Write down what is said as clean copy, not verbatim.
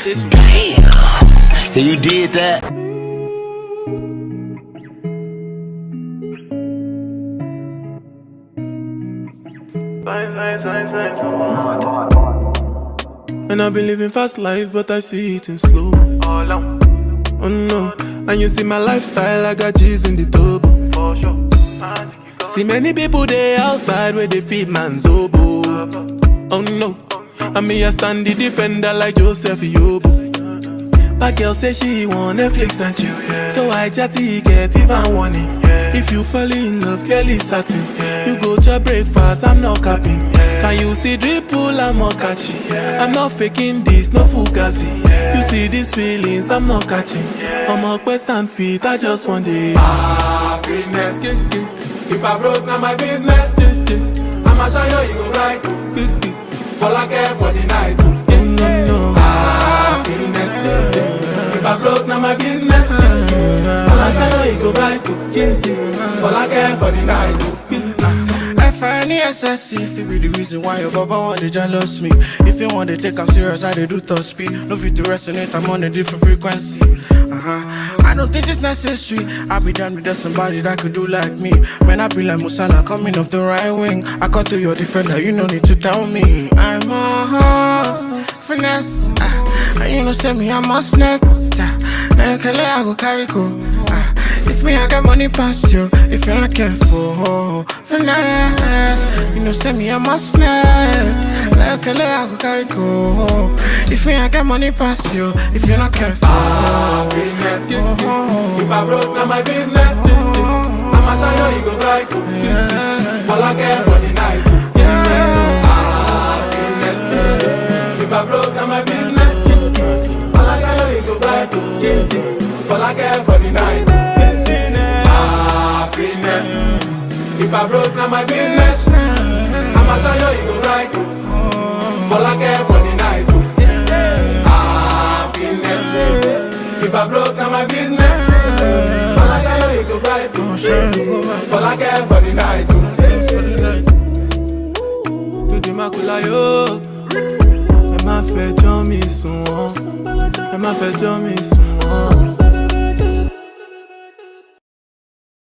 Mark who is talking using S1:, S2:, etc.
S1: Damn. You did that.
S2: And I've been living fast life, but I see it in slow. Oh no, and you see my lifestyle, I got G's in the turbo. See many people there outside where they feed man's oboe. Oh no, and me I stand the defender like Joseph Yobo. But girl say she want Netflix and chill, so I chatty get even warning. If you fall in love, Kelly satin. You go to breakfast, I'm not capping. Can you see dripple, I'm not catching. I'm not faking this, no fugazi. You see these feelings, I'm not catching. I'm a quest and feet, I just want it.
S3: Happiness. If I broke, now my business. I'ma show you go right. All I care for the night. Happiness. If I broke, now my business. I'ma show you go right. All I care for the night.
S4: FNESSC, if it be the reason why your baba want to jealous me. If you want to take I'm serious, I do top speed. No fit to resonate, I'm on a different frequency. I don't think it's necessary. I be done with somebody that could do like me. Man, I be like Musala coming off the right wing. I cut to your defender, you no need to tell me. I'm a horse, finesse. And you know, say me, I'm a snap. Now you can let I go carry go. If me, I got money past you. If you're not careful, finesse. You know, say me, I'm a snap. Now you can let I go carry go. If me, I got money past you. If you're not careful,
S3: finesse. If I broke, now my business. I'ma show you go right. All I care for the night. Finesse. If I broke, now my business. All I show you go right. All I care for the night. Finesse. If I broke, now my business. I'ma show you go right. All I care for the night. Finesse. If I broke, now my business. I'ma show you go right. All I care for the night.
S2: To the makula yo. Ẹ má fẹjọ́ mi sùn wọ́n. Ẹ má fẹjọ́ mi sùn wọ́n.